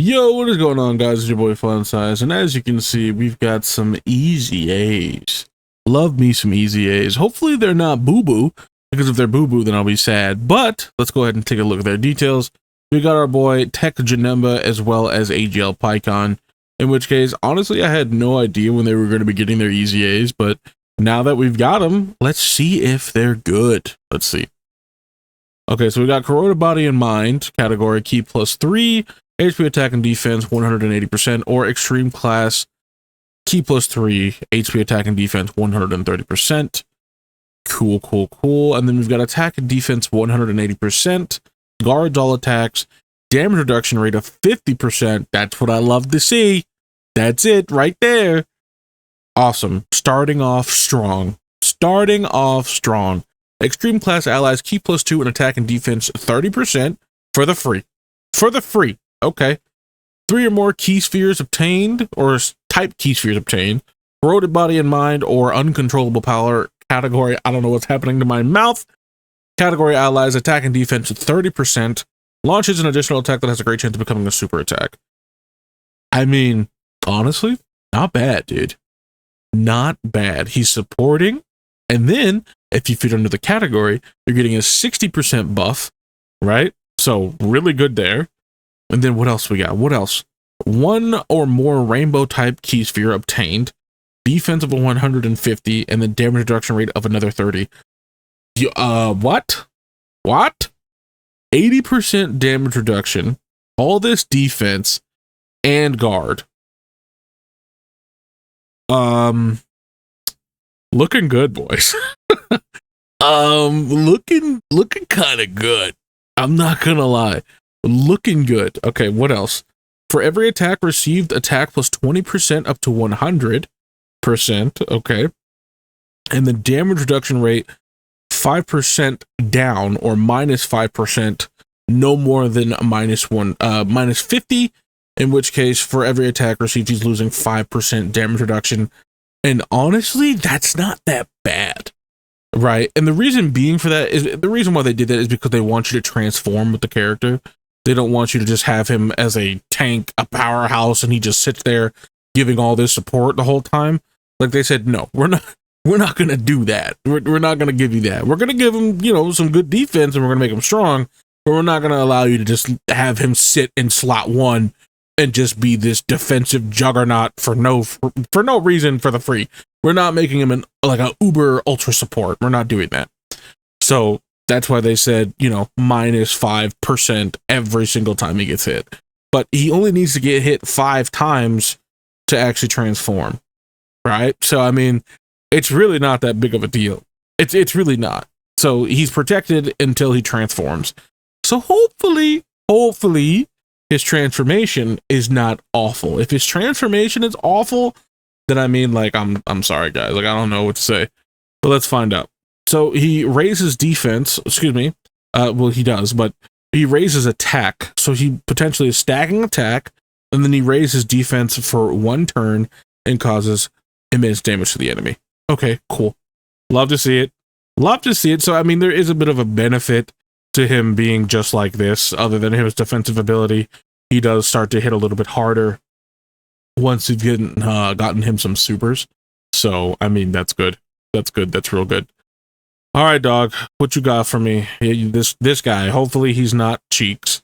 Yo, what is going on, guys? It's your boy Fun Size, and as you can see, we've got some easy A's. Love me some easy A's. Hopefully they're not boo-boo, because if they're boo-boo, then I'll be sad. But let's go ahead and take a look at their details. We got our boy Tech Janemba as well as AGL Paikuhan, in which case, honestly, I had no idea when they were going to be getting their easy A's, but now that we've got them, let's see if they're good. Let's see. Okay, so we got Corroded Body and Mind, category Key +3, HP Attack and Defense 180%, or Extreme Class Key +3, HP Attack and Defense 130%. Cool, cool, cool. And then we've got Attack and Defense 180%, guards all attacks, damage reduction rate of 50%. That's what I love to see. That's it right there. Awesome. Starting off strong. Starting off strong. Extreme Class Allies Key +2 and Attack and Defense 30% for the free. For the free. Okay. 3 or more key spheres obtained, or type key spheres obtained. Corroded Body and Mind, or Uncontrollable Power category. I don't know what's happening to my mouth. Category Allies Attack and Defense 30%. Launches an additional attack that has a great chance of becoming a super attack. I mean, honestly, not bad, dude. Not bad. He's supporting. And then, if you fit under the category, you're getting a 60% buff, right? So, really good there. And then what else we got? What else? 1 or more rainbow type key sphere obtained. Defense of 150, and then damage reduction rate of another 30. What? What? 80% damage reduction. All this defense and guard. Looking good, boys. Looking kind of good. I'm not gonna lie. Looking good. Okay, what else? For every attack received, attack plus 20% up to 100%. Okay. And the damage reduction rate 5% down, or -5%, no more than -50. In which case, for every attack received, he's losing 5% damage reduction. And honestly, that's not that bad, right? And the reason being for that is, the reason why they did that is because they want you to transform with the character. They don't want you to just have him as a tank, a powerhouse, and he just sits there giving all this support the whole time. Like they said, no, we're not going to do that. We're not going to give you that. We're going to give him, some good defense, and we're going to make him strong, but we're not going to allow you to just have him sit in slot 1 and just be this defensive juggernaut for no reason for the free. We're not making him like a uber ultra support. We're not doing that. So that's why they said, -5% every single time he gets hit. But he only needs to get hit 5 times to actually transform, right? So, I mean, it's really not that big of a deal. It's really not. So he's protected until he transforms. So hopefully, his transformation is not awful. If his transformation is awful, then I mean, like, I'm sorry, guys. Like, I don't know what to say. But let's find out. So he raises defense, well, he does, but he raises attack. So he potentially is stacking attack, and then he raises defense for 1 turn and causes immense damage to the enemy. Okay, cool. Love to see it. Love to see it. So, I mean, there is a bit of a benefit to him being just like this, other than his defensive ability. He does start to hit a little bit harder once you've gotten him some supers. So, I mean, that's good. That's good. That's real good. All right, dog. What you got for me? This guy. Hopefully he's not cheeks.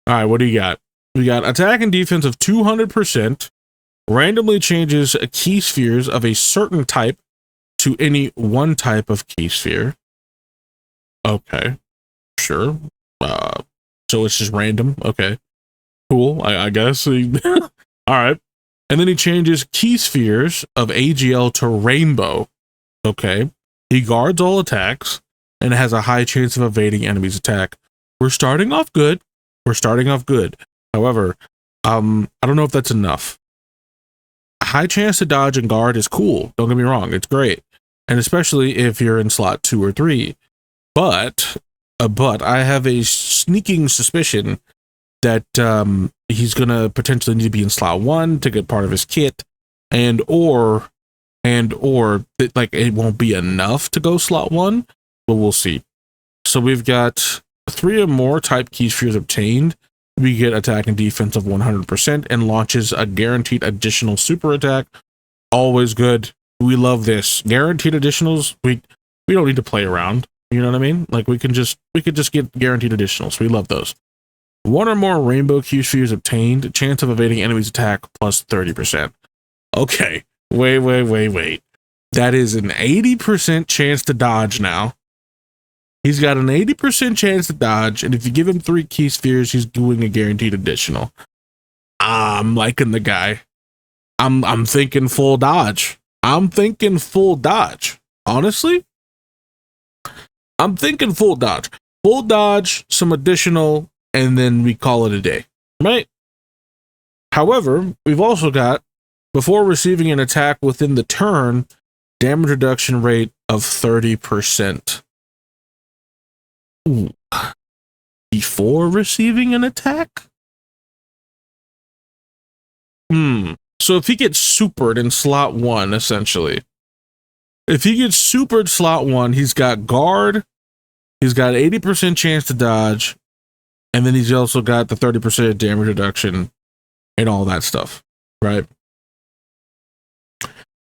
All right, what do you got? We got attack and defense of 200%. Randomly changes key spheres of a certain type to any one type of key sphere. Okay, sure. So it's just random. Okay, cool. I guess. All right. And then he changes key spheres of AGL to rainbow. Okay. He guards all attacks and has a high chance of evading enemies' attack. We're starting off good. However, I don't know if that's enough. A high chance to dodge and guard is cool. Don't get me wrong. It's great. And especially if you're in slot 2 or 3. But I have a sneaking suspicion that he's going to potentially need to be in slot 1 to get part of his kit, and or like it won't be enough to go slot 1, but we'll see. So we've got 3 or more type key spheres obtained. we get attack and defense of 100% and launches a guaranteed additional super attack. Always good. We love this. Guaranteed additionals, we don't need to play around. You know what I mean? Like we could just get guaranteed additionals. We love those. One or more rainbow Q spheres obtained. Chance of evading enemy's attack plus 30%. Okay. Wait. That is an 80% chance to dodge now. He's got an 80% chance to dodge, and if you give him 3 key spheres, he's doing a guaranteed additional. I'm liking the guy. I'm thinking full dodge. Honestly, I'm thinking full dodge. Full dodge, some additional, and then we call it a day, right? However, we've also got, before receiving an attack within the turn, damage reduction rate of 30%. Ooh. Before receiving an attack? So if he gets supered in slot 1, essentially. If he gets supered slot 1, he's got guard, he's got 80% chance to dodge, and then he's also got the 30% damage reduction and all that stuff, right?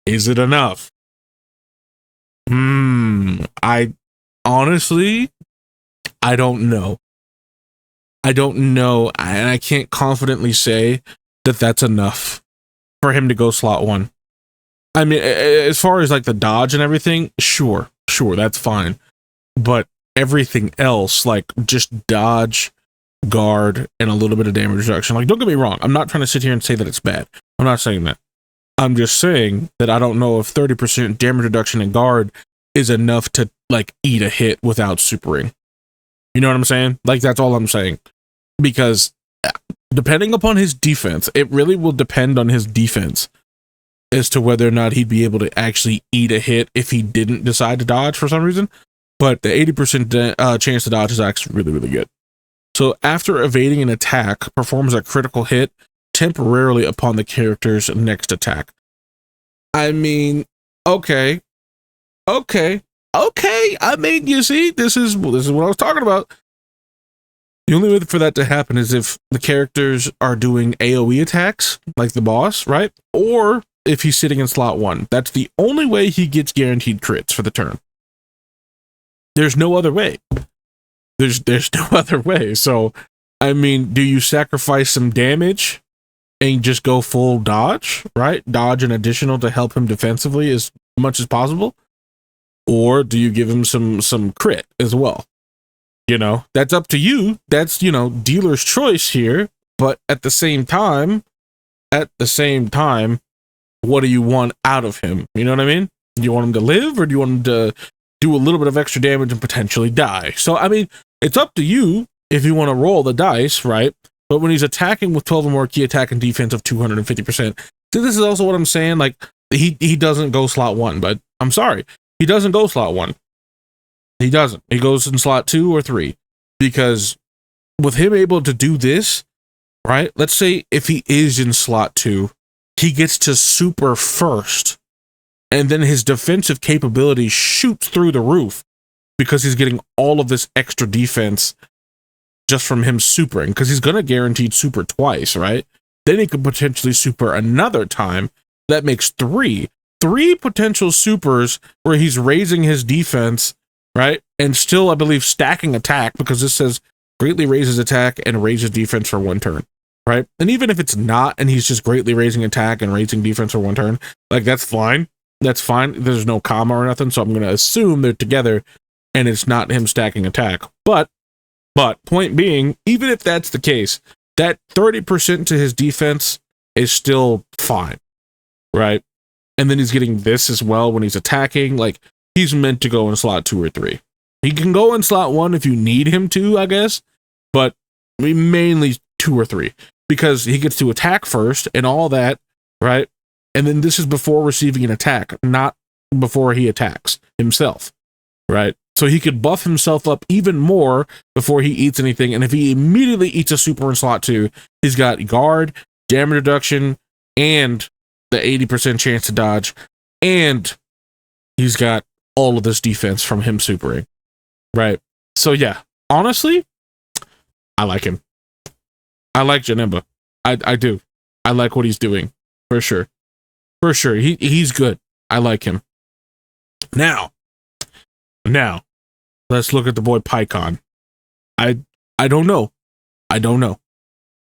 Is it enough? I honestly, I don't know. And I can't confidently say that that's enough for him to go slot 1. I mean, as far as like the dodge and everything, sure, that's fine. But everything else, like just dodge, guard, and a little bit of damage reduction. Like, don't get me wrong. I'm not trying to sit here and say that it's bad. I'm not saying that. I'm just saying that I don't know if 30% damage reduction and guard is enough to like eat a hit without supering. You know what I'm saying? Like, that's all I'm saying. Because depending upon his defense, it really will depend on his defense as to whether or not he'd be able to actually eat a hit if he didn't decide to dodge for some reason. But the 80% chance to dodge is actually really, really good. So after evading an attack, performs a critical hit temporarily upon the character's next attack. I mean, okay. I mean, you see, this is what I was talking about. The only way for that to happen is if the characters are doing AoE attacks, like the boss, right? Or if he's sitting in slot 1. That's the only way he gets guaranteed crits for the turn. There's no other way. There's no other way. So, I mean, do you sacrifice some damage and just go full dodge, right? Dodge an additional to help him defensively as much as possible? Or do you give him some crit as well? You know, that's up to you. That's, you know, dealer's choice here. But at the same time, what do you want out of him? You know what I mean? Do you want him to live, or do you want him to do a little bit of extra damage and potentially die? So, I mean, it's up to you if you want to roll the dice, right? But when he's attacking with 12 or more key attack and defense of 250%, so this is also what I'm saying. Like, he doesn't go slot 1, but I'm sorry. He doesn't go slot 1. He doesn't. He goes in slot 2 or 3. Because with him able to do this, right? Let's say if he is in slot 2, he gets to super first, and then his defensive capability shoots through the roof because he's getting all of this extra defense just from him supering, because he's going to guaranteed super twice, right? Then he could potentially super another time. That makes 3 potential supers where he's raising his defense, right? And still, I believe, stacking attack, because this says greatly raises attack and raises defense for 1 turn. Right? And even if it's not, and he's just greatly raising attack and raising defense for 1 turn, like, that's fine. That's fine. There's no comma or nothing, so I'm going to assume they're together and it's not him stacking attack. But point being, even if that's the case, that 30% to his defense is still fine, right? And then he's getting this as well when he's attacking. Like, he's meant to go in slot 2 or 3. He can go in slot 1 if you need him to, I guess, but mainly 2 or 3, because he gets to attack first and all that, right? And then this is before receiving an attack, not before he attacks himself, right? So he could buff himself up even more before he eats anything. And if he immediately eats a super in slot 2, he's got guard, damage reduction, and the 80% chance to dodge, and he's got all of this defense from him supering, right? So yeah, honestly, I like him. I like Janemba. I do. I like what he's doing. For sure. For sure. He's good. I like him. Now, let's look at the boy Paikuhan. I don't know. I don't know.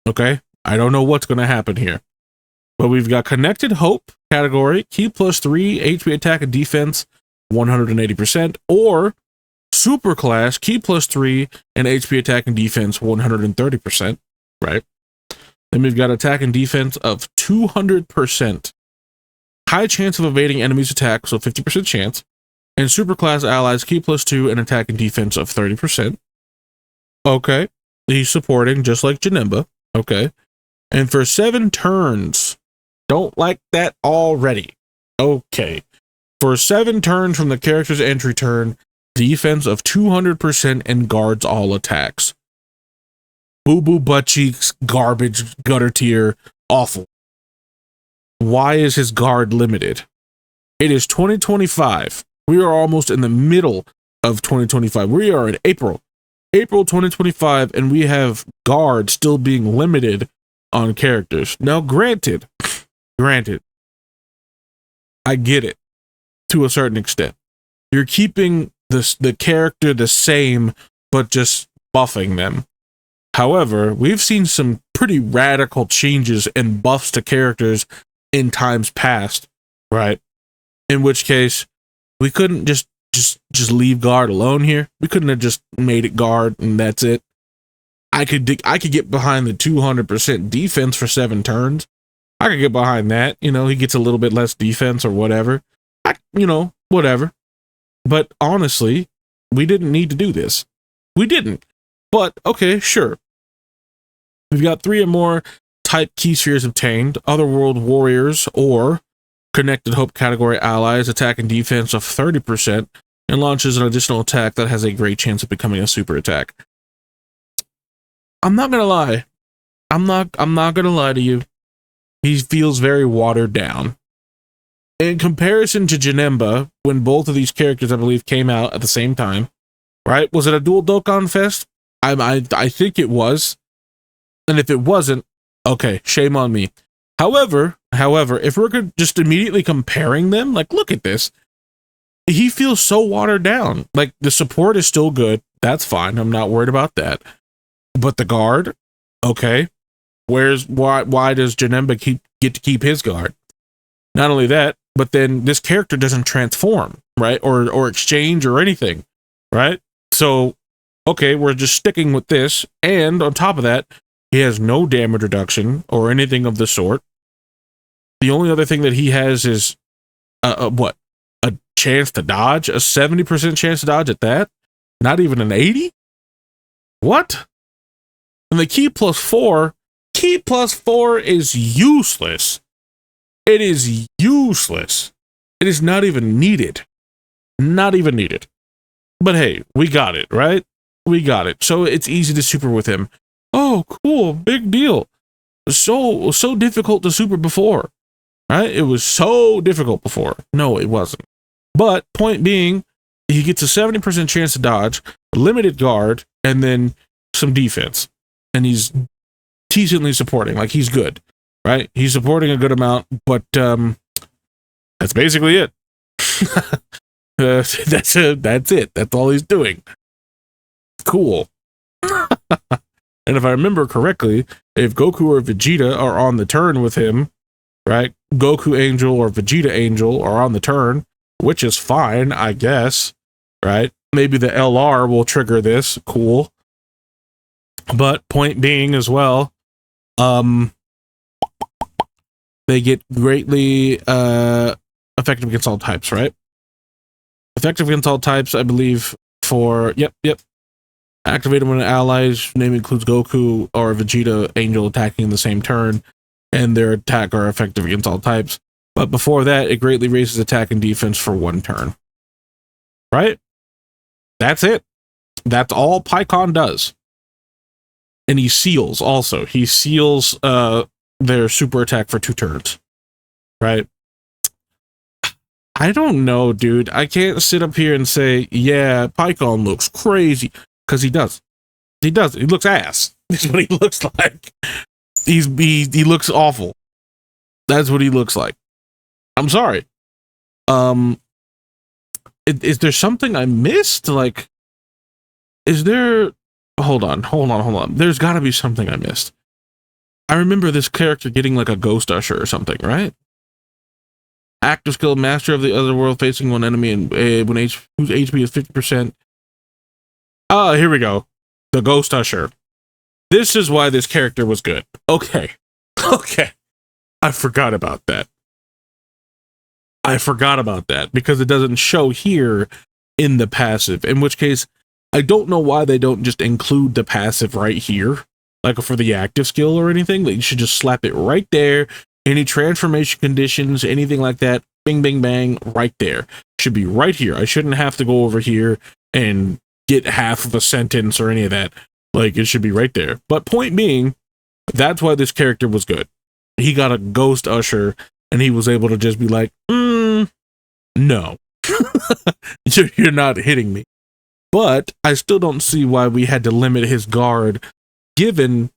Okay? I don't know what's gonna happen here. But we've got Connected Hope category, Ki plus 3, HP attack and defense, 180%, or Super Class, Ki plus 3, and HP attack and defense, 130%, right? Then we've got attack and defense of 200%. High chance of evading enemies' attack, so 50% chance. And Super Class allies, Ki plus 2, and attack and defense of 30%. Okay. He's supporting, just like Janemba. Okay. And for 7 turns, don't like that already. Okay. For 7 turns from the character's entry turn, defense of 200% and guards all attacks. Boo-boo butt cheeks, garbage, gutter tier, awful. Why is his guard limited? It is 2025. We are almost in the middle of 2025. We are in April 2025, and we have guard still being limited on characters. Now, granted, I get it to a certain extent. You're keeping the character the same, but just buffing them. However, we've seen some pretty radical changes and buffs to characters in times past, right? In which case, we couldn't just leave guard alone here. We couldn't have just made it guard and that's it. I could get behind the 200% defense for 7 turns. I could get behind that. You know, he gets a little bit less defense or whatever. Whatever. But honestly, we didn't need to do this. We didn't. But okay, sure. We've got 3 or more type key spheres obtained. Otherworld warriors or Connected Hope category allies, attack and defense of 30%, and launches an additional attack that has a great chance of becoming a super attack. I'm not gonna lie. I'm not gonna lie to you. He feels very watered down. In comparison to Janemba, when both of these characters, I believe, came out at the same time, right? Was it a dual Dokkan Fest? I think it was. And if it wasn't, okay, shame on me. However, if we're just immediately comparing them, like, look at this. He feels so watered down. Like, the support is still good. That's fine. I'm not worried about that. But the guard, okay. Why does Janemba get to keep his guard? Not only that, but then this character doesn't transform, right? Or exchange or anything, right? So, okay, we're just sticking with this. And on top of that, he has no damage reduction or anything of the sort. The only other thing that he has is, what? A chance to dodge? A 70% chance to dodge at that? Not even an 80? What? And the Ki plus 4 is useless. It is useless. It is not even needed. Not even needed. But hey, we got it, right? We got it. So it's easy to super with him. Oh, cool. Big deal. So difficult to super before. Right? It was so difficult before. No, it wasn't. But point being, he gets a 70% chance to dodge, limited guard, and then some defense. And he's decently supporting. Like, he's good. Right? He's supporting a good amount, but that's basically it. That's it. That's all he's doing. Cool. And if I remember correctly, if Goku or Vegeta are on the turn with him, right? Goku Angel or Vegeta Angel are on the turn, which is fine, I guess, right? Maybe the LR will trigger this. Cool. But point being as well, they get greatly effective against all types, right? Effective against all types, I believe, for... Yep. Activated when an ally's name includes Goku or Vegeta Angel attacking in the same turn, and their attack are effective against all types. But before that, it greatly raises attack and defense for 1 turn. Right? That's it. That's all Paikuhan does. And he seals also. He seals their super attack for 2 turns. Right? I don't know, dude. I can't sit up here and say, yeah, Paikuhan looks crazy. Because he does. He does. He looks ass. That's what he looks like. He looks awful. That's what he looks like. I'm sorry. Is there something I missed? Like, is there? Hold on. There's got to be something I missed. I remember this character getting like a ghost usher or something, right? Active skill, master of the other world, facing one enemy, and whose HP is 50%. Ah, here we go. The ghost usher. This is why this character was good. Okay. I forgot about that. Because it doesn't show here in the passive, in which case I don't know why they don't just include the passive right here, like for the active skill or anything. They should just slap it right there. Any transformation conditions, anything like that, bing, bing, bang, right there. Should be right here. I shouldn't have to go over here and get half of a sentence or any of that. Like, it should be right there. But point being, that's why this character was good. He got a ghost usher, and he was able to just be like, no. You're not hitting me. But I still don't see why we had to limit his guard given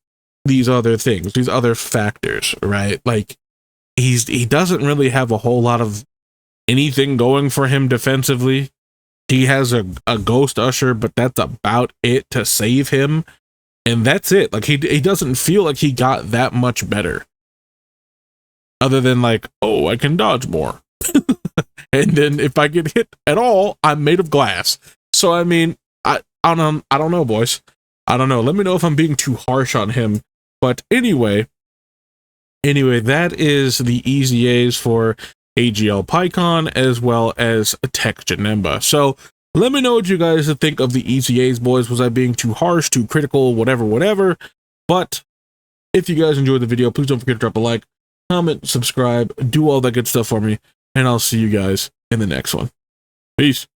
these other things, these other factors, right? Like, he doesn't really have a whole lot of anything going for him defensively. He has a ghost usher, but that's about it to save him. And that's it. Like, he doesn't feel like he got that much better. Other than like, oh, I can dodge more. And then if I get hit at all, I'm made of glass. So, I mean, I don't know, boys. I don't know. Let me know if I'm being too harsh on him. But anyway, that is the easy A's for AGL Paikuhan as well as Tech Janemba. So let me know what you guys think of the easy A's, boys. Was I being too harsh, too critical, whatever? But if you guys enjoyed the video, please don't forget to drop a like, comment, subscribe, do all that good stuff for me, and I'll see you guys in the next one. Peace.